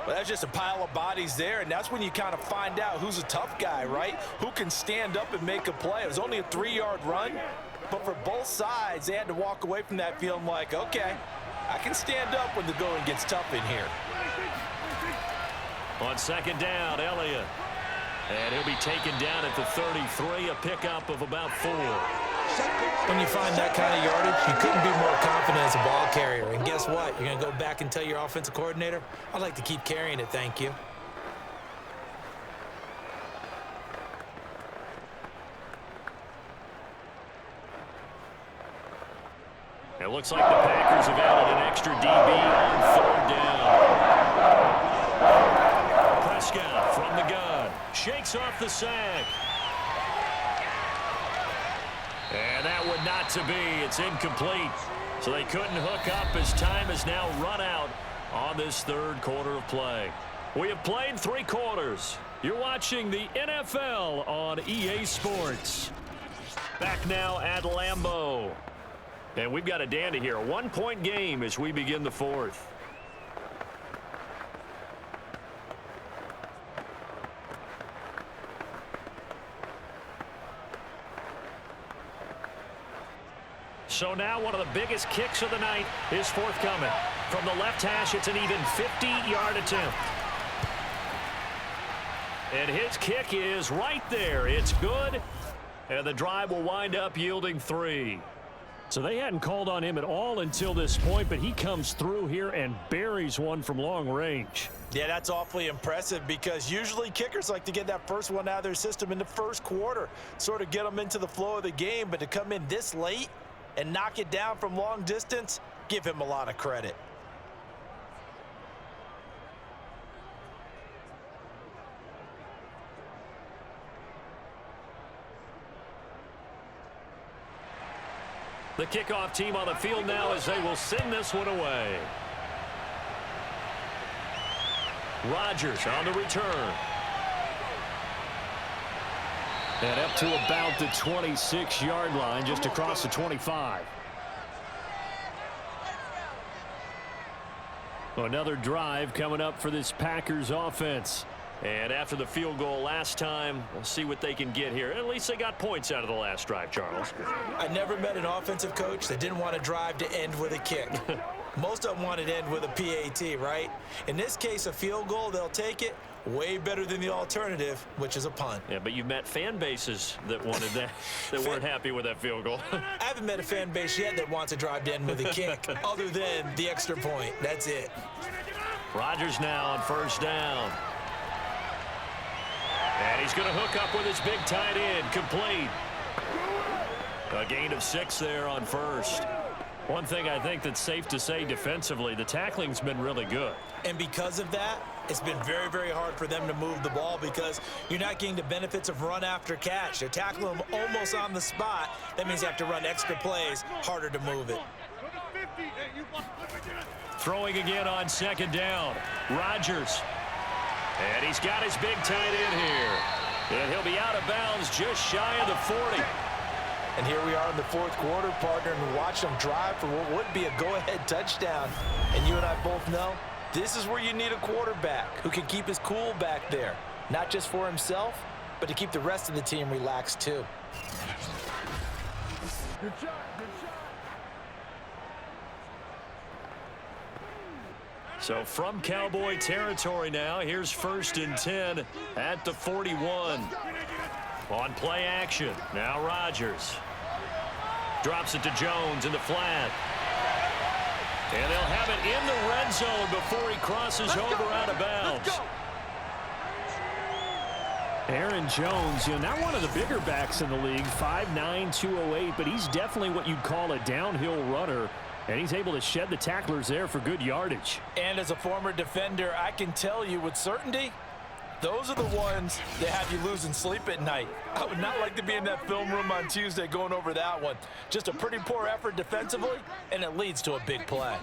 Well, that's just a pile of bodies there, and that's when you kind of find out who's a tough guy, right? Who can stand up and make a play. It was only a 3-yard run, but for both sides, they had to walk away from that feeling like, okay, I can stand up when the going gets tough in here. On 2nd down, Elliott. And he'll be taken down at the 33, a pickup of about 4. When you find that kind of yardage, you couldn't be more confident as a ball carrier. And guess what? You're going to go back and tell your offensive coordinator, I'd like to keep carrying it, thank you. It looks like the Packers have added an extra DB on 3rd down. Prescott from the gun. Shakes off the sack. And that would not to be. It's incomplete. So they couldn't hook up as time has now run out on this 3rd quarter of play. We have played 3 quarters. You're watching the NFL on EA Sports. Back now at Lambeau. And we've got a dandy here. A 1-point game as we begin the 4th. So now one of the biggest kicks of the night is forthcoming. From the left hash, it's an even 50-yard attempt. And his kick is right there. It's good. And the drive will wind up yielding 3. So they hadn't called on him at all until this point, but he comes through here and buries one from long range. Yeah, that's awfully impressive because usually kickers like to get that first one out of their system in the 1st quarter, sort of get them into the flow of the game, but to come in this late and knock it down from long distance, give him a lot of credit. The kickoff team on the field now as they will send this one away. Rodgers on the return. And up to about the 26-yard line, just across the 25. Another drive coming up for this Packers offense. And after the field goal last time, we'll see what they can get here. At least they got points out of the last drive, Charles. I never met an offensive coach that didn't want a drive to end with a kick. Most of them want it to end with a PAT, right? In this case, a field goal, they'll take it. Way better than the alternative, which is a punt. Yeah, but you've met fan bases that wanted that, that weren't happy with that field goal. I haven't met a fan base yet that wants to drive to end with a kick, other than the extra point. That's it. Rodgers now on first down. And he's going to hook up with his big tight end, complete. A gain of 6 there on first. One thing I think that's safe to say defensively, the tackling's been really good. And because of that, it's been very, very hard for them to move the ball because you're not getting the benefits of run after catch. They're tackling them almost on the spot. That means you have to run extra plays, harder to move it. Throwing again on second down. Rodgers. And he's got his big tight end here. And he'll be out of bounds just shy of the 40. And here we are in the fourth quarter, partner, and watch them drive for what would be a go-ahead touchdown. And you and I both know this is where you need a quarterback who can keep his cool back there, not just for himself, but to keep the rest of the team relaxed too. Good shot, good shot. So from Cowboy territory now, here's 1st and 10 at the 41. On play action, now Rodgers. Drops it to Jones in the flat. And they'll have it in the red zone before he crosses over out of bounds. Aaron Jones, not one of the bigger backs in the league, 5'9", 208, but he's definitely what you'd call a downhill runner, and he's able to shed the tacklers there for good yardage. And as a former defender, I can tell you with certainty, those are the ones that have you losing sleep at night. I would not like to be in that film room on Tuesday going over that one. Just a pretty poor effort defensively, and it leads to a big play.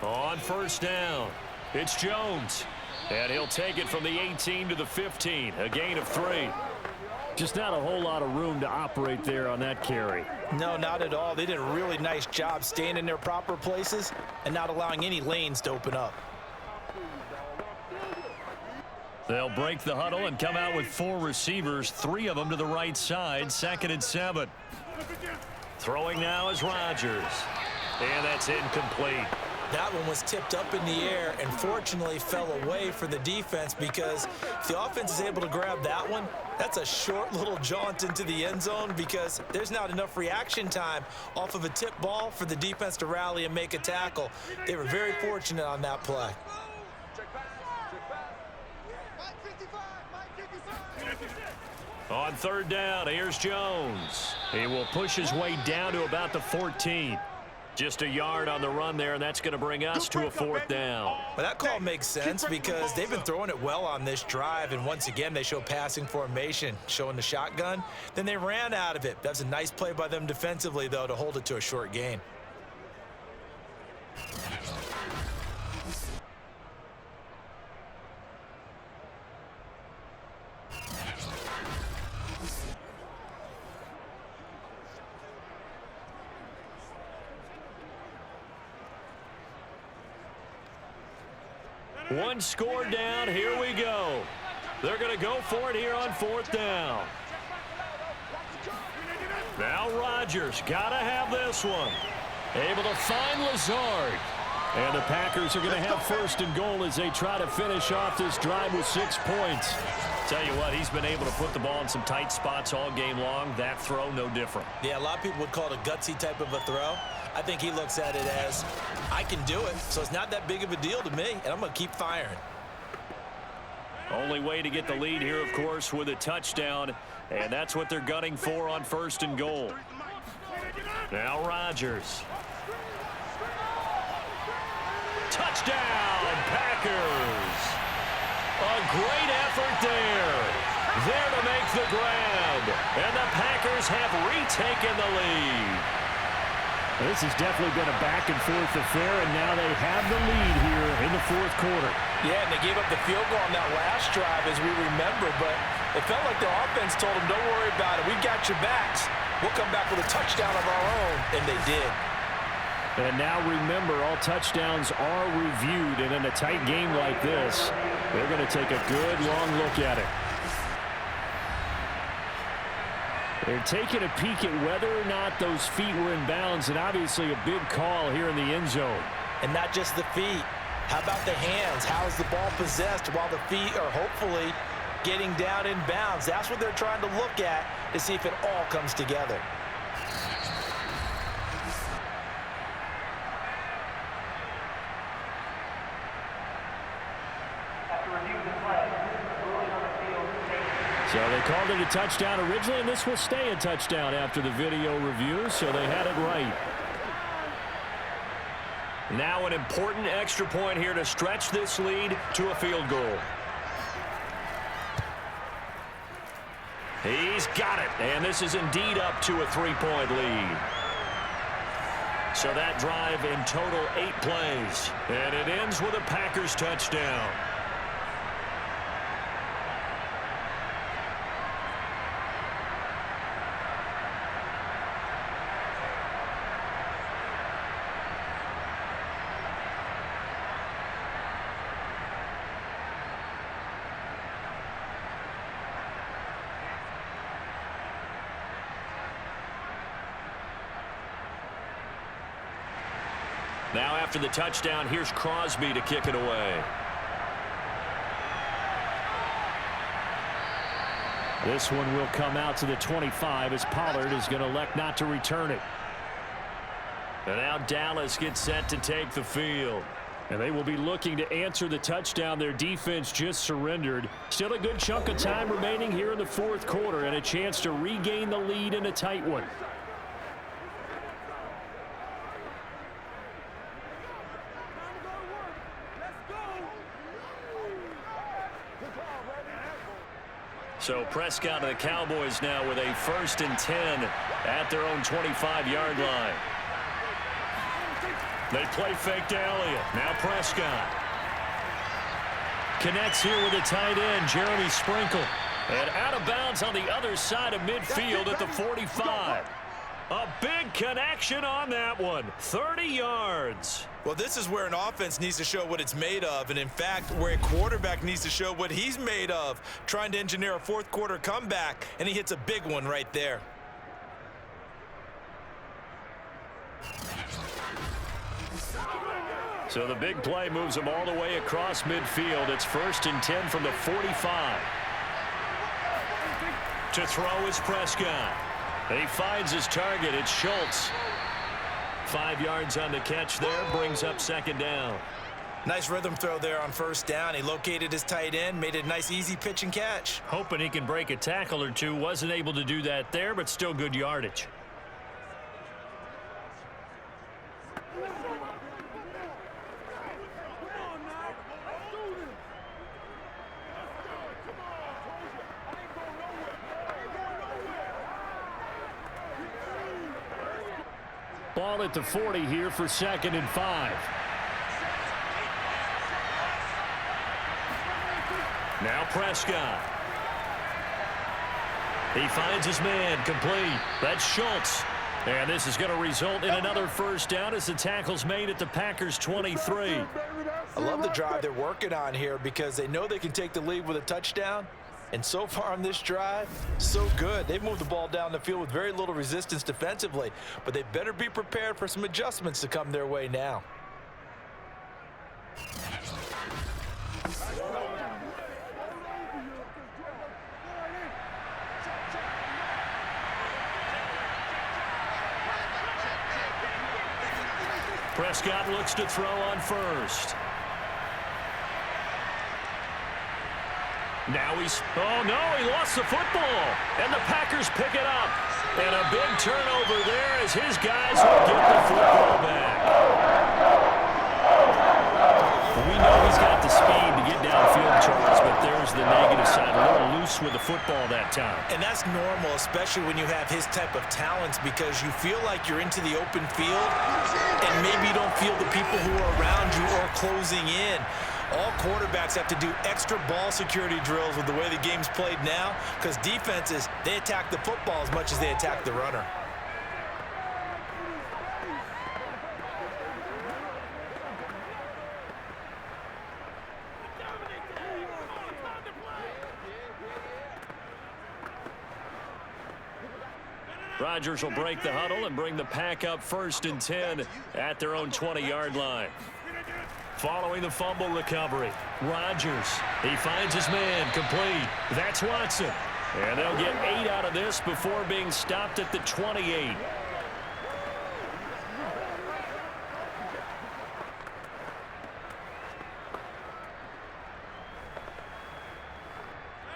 On first down, it's Jones. And he'll take it from the 18 to the 15, a gain of 3. Just not a whole lot of room to operate there on that carry. No, not at all. They did a really nice job staying in their proper places and not allowing any lanes to open up. They'll break the huddle and come out with 4 receivers, 3 of them to the right side, 2nd and 7. Throwing now is Rodgers. And that's incomplete. That one was tipped up in the air and fortunately fell away for the defense because if the offense is able to grab that one, that's a short little jaunt into the end zone because there's not enough reaction time off of a tip ball for the defense to rally and make a tackle. They were very fortunate on that play. On third down, here's Jones. He will push his way down to about the 14. Just a yard on the run there, and that's going to bring us to a 4th down. Well, that call makes sense because they've been throwing it well on this drive, and once again, they show passing formation, showing the shotgun. Then they ran out of it. That's a nice play by them defensively, though, to hold it to a short gain. One score down, here we go. They're going to go for it here on 4th down. Now Rodgers, got to have this one. Able to find Lazard. And the Packers are going to have 1st and goal as they try to finish off this drive with 6 points. Tell you what, he's been able to put the ball in some tight spots all game long. That throw, no different. Yeah, a lot of people would call it a gutsy type of a throw. I think he looks at it as, I can do it, so it's not that big of a deal to me, and I'm going to keep firing. Only way to get the lead here, of course, with a touchdown, and that's what they're gunning for on 1st and goal. Now Rodgers. Touchdown, Packers! A great effort there. There to make the grab, and the Packers have retaken the lead. This has definitely been a back-and-forth affair, and now they have the lead here in the 4th quarter. Yeah, and they gave up the field goal on that last drive, as we remember, but it felt like the offense told them, don't worry about it. We got your backs. We'll come back with a touchdown of our own, and they did. And now remember, all touchdowns are reviewed, and in a tight game like this, they're going to take a good long look at it. They're taking a peek at whether or not those feet were in bounds, and obviously a big call here in the end zone. And not just the feet. How about the hands? How is the ball possessed while the feet are hopefully getting down in bounds? That's what they're trying to look at to see if it all comes together. So they called it a touchdown originally, and this will stay a touchdown after the video review, so they had it right. Now an important extra point here to stretch this lead to a field goal. He's got it, and this is indeed up to a 3-point lead. So that drive in total 8 plays, and it ends with a Packers touchdown. Now after the touchdown, here's Crosby to kick it away. This one will come out to the 25 as Pollard is going to elect not to return it. And now Dallas gets set to take the field. And they will be looking to answer the touchdown their defense just surrendered. Still a good chunk of time remaining here in the fourth quarter and a chance to regain the lead in a tight one. So Prescott and the Cowboys now with a 1st and 10 at their own 25-yard line. They play fake to Elliott. Now Prescott. Connects here with a tight end, Jeremy Sprinkle. And out of bounds on the other side of midfield at the 45. A big connection on that one. 30 yards. Well, this is where an offense needs to show what it's made of, and in fact, where a quarterback needs to show what he's made of, trying to engineer a fourth quarter comeback, and he hits a big one right there. So the big play moves him all the way across midfield. It's 1st and 10 from the 45. To throw is Prescott. He finds his target. It's Schultz. 5 yards on the catch there. Brings up 2nd down. Nice rhythm throw there on 1st down. He located his tight end, made it a nice easy pitch and catch. Hoping he can break a tackle or two. Wasn't able to do that there, but still good yardage. Ball at the 40 here for 2nd and 5. Now Prescott. He finds his man, complete. That's Schultz. And this is going to result in another 1st down as the tackle's made at the Packers 23. I love the drive they're working on here because they know they can take the lead with a touchdown. And so far on this drive, so good. They've moved the ball down the field with very little resistance defensively, but they better be prepared for some adjustments to come their way now. Prescott looks to throw on 1st. Now oh no, he lost the football. And the Packers pick it up. And a big turnover there as his guys will get the football back. We know he's got the speed to get downfield, Charles, but there's the negative side. A little loose with the football that time. And that's normal, especially when you have his type of talents, because you feel like you're into the open field and maybe you don't feel the people who are around you or closing in. All quarterbacks have to do extra ball security drills with the way the game's played now because defenses, they attack the football as much as they attack the runner. Rodgers will break the huddle and bring the Pack up 1st and 10 at their own 20-yard line. Following the fumble recovery, Rodgers, he finds his man, complete. That's Watson. And they'll get 8 out of this before being stopped at the 28.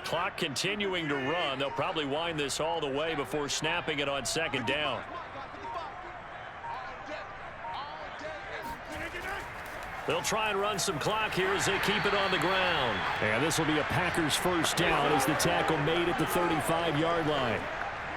Clock continuing to run. They'll probably wind this all the way before snapping it on 2nd down. They'll try and run some clock here as they keep it on the ground. And this will be a Packers 1st down as the tackle made at the 35-yard line.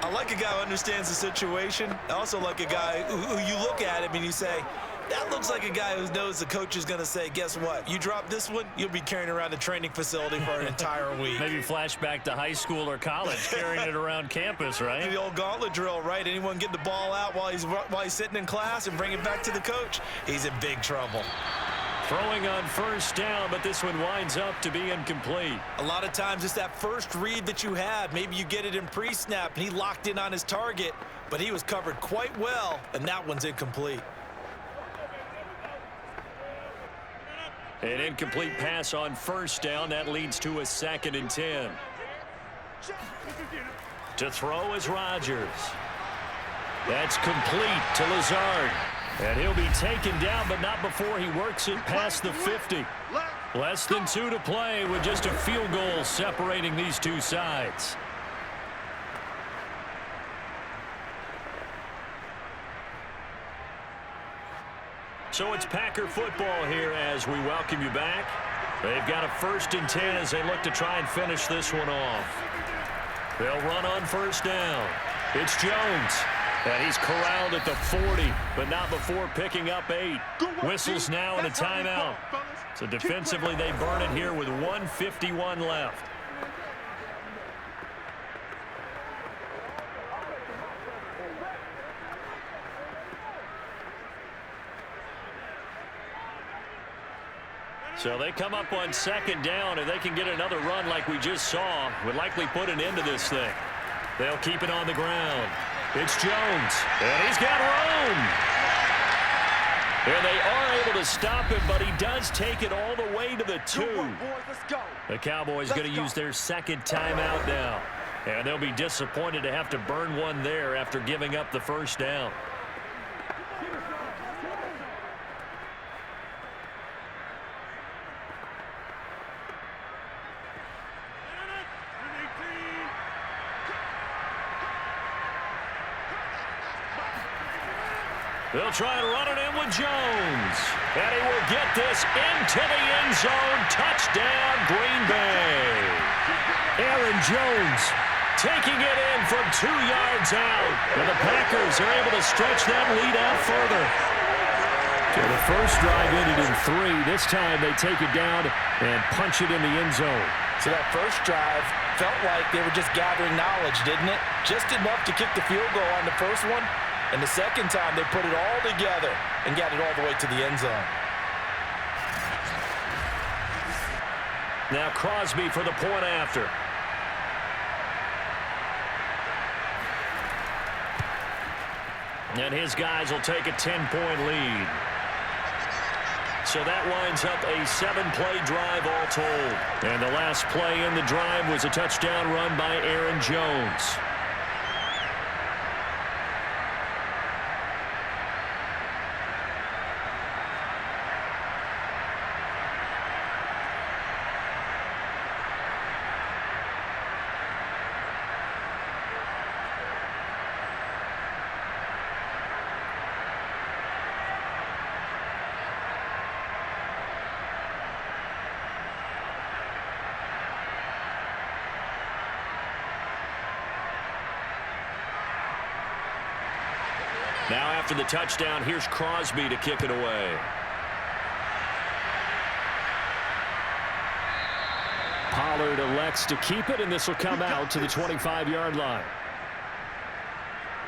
I like a guy who understands the situation. I also like a guy who you look at him and you say, that looks like a guy who knows the coach is going to say, guess what? You drop this one, you'll be carrying around the training facility for an entire week. Maybe flashback to high school or college, carrying it around campus, right? The old gauntlet drill, right? Anyone get the ball out while he's sitting in class and bring it back to the coach, he's in big trouble. Throwing on 1st down, but this one winds up to be incomplete. A lot of times it's that first read that you have. Maybe you get it in pre-snap, and he locked in on his target, but he was covered quite well, and that one's incomplete. An incomplete pass on 1st down. That leads to a 2nd and 10. To throw is Rodgers. That's complete to Lazard. And he'll be taken down, but not before he works it past the 50. Less than 2 to play with just a field goal separating these two sides. So it's Packer football here as we welcome you back. They've got a 1st and 10 as they look to try and finish this one off. They'll run on 1st down. It's Jones. And he's corralled at the 40, but not before picking up 8. Whistles now and a timeout. So defensively, they burn it here with 1:51 left. So they come up on 2nd down, and they can get another run like we just saw. Would likely put an end to this thing. They'll keep it on the ground. It's Jones, and he's got room. And they are able to stop him, but he does take it all the way to the 2. The Cowboys going to use their 2nd timeout now. And they'll be disappointed to have to burn one there after giving up the 1st down. They'll try and run it in with Jones. And he will get this into the end zone. Touchdown, Green Bay. Aaron Jones taking it in from 2 yards out. And the Packers are able to stretch that lead out further. So the first drive ended in 3. This time they take it down and punch it in the end zone. So that first drive felt like they were just gathering knowledge, didn't it? Just enough to kick the field goal on the first one. And the second time, they put it all together and got it all the way to the end zone. Now Crosby for the point after. And his guys will take a 10-point lead. So that winds up a 7-play drive all told. And the last play in the drive was a touchdown run by Aaron Jones. Now after the touchdown, here's Crosby to kick it away. Pollard elects to keep it, and this will come out to the 25-yard line.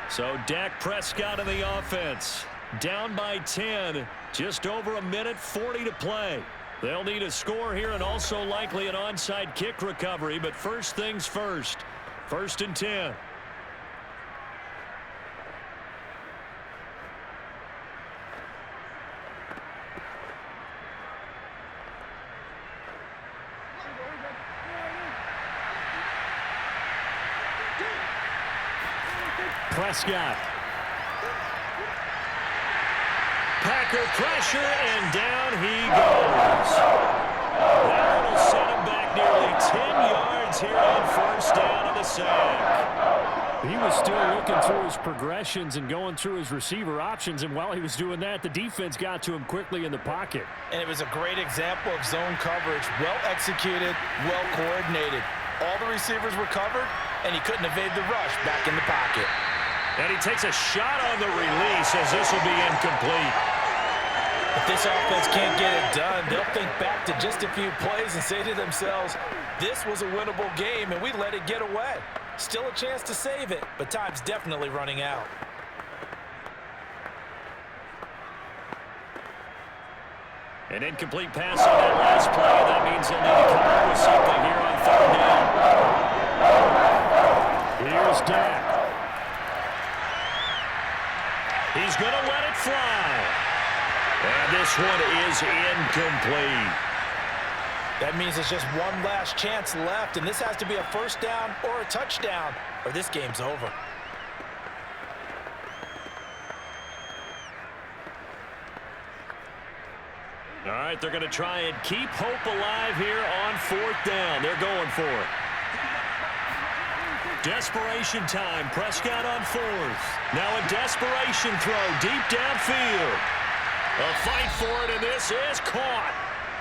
So Dak Prescott in the offense. Down by 10. Just over a minute, 40 to play. They'll need a score here and also likely an onside kick recovery, but first things first. 1st and 10. Prescott. Packer pressure, and down he goes. That will set him back nearly 10 yards here on first down on the sack. He was still looking through his progressions and going through his receiver options, and while he was doing that, the defense got to him quickly in the pocket. And it was a great example of zone coverage. Well executed, well coordinated. All the receivers were covered, and he couldn't evade the rush back in the pocket. And he takes a shot on the release as this will be incomplete. If this offense can't get it done, they'll think back to just a few plays and say to themselves, this was a winnable game, and we let it get away. Still a chance to save it, but time's definitely running out. An incomplete pass on that last play, and that means they'll need to come up with something here on third down. Here's Dak. He's going to let it fly. And this one is incomplete. That means it's just one last chance left, and this has to be a first down or a touchdown, or this game's over. All right, they're going to try and keep hope alive here on fourth down. They're going for it. Desperation time. Prescott on fourth. Now a desperation throw deep downfield. A fight for it, and this is caught.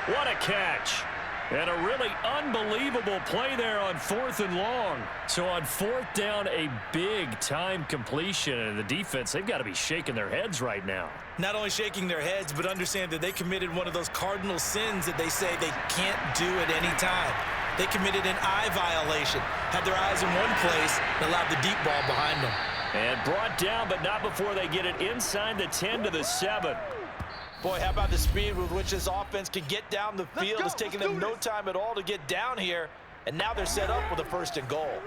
What a catch. And a really unbelievable play there on fourth and long. So on fourth down, a big-time completion. And the defense, they've got to be shaking their heads right now. Not only shaking their heads, but understand that they committed one of those cardinal sins that they say they can't do at any time. They committed an eye violation, had their eyes in one place, and allowed the deep ball behind them. And brought down, but not before they get it inside the 10 to the 7. Boy, how about the speed with which this offense can get down the field? It's taking them no time at all to get down here, and now they're set up with a first and goal.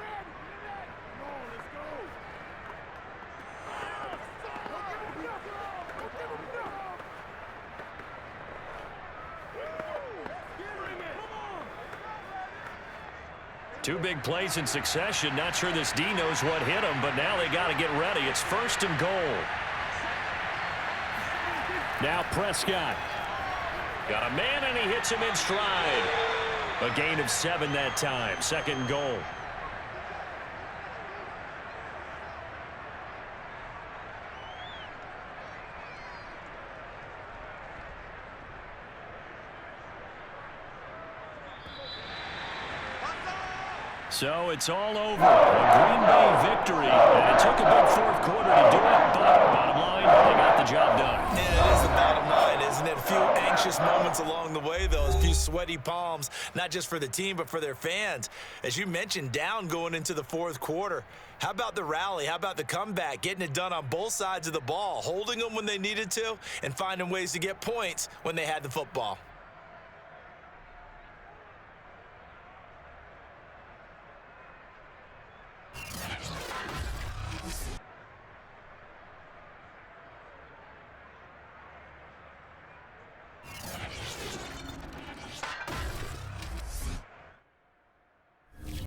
Two big plays in succession. Not sure this D knows what hit him, but now they got to get ready. It's first and goal. Now Prescott. Got a man, and he hits him in stride. A gain of 7 that time. Second and goal. So it's all over. A Green Bay victory. And it took a big fourth quarter to do it, but bottom line, they got the job done. Yeah, it is the bottom line, isn't it? A few anxious moments along the way, though. A few sweaty palms, not just for the team, but for their fans. As you mentioned, down going into the fourth quarter. How about the rally? How about the comeback? Getting it done on both sides of the ball, holding them when they needed to, and finding ways to get points when they had the football.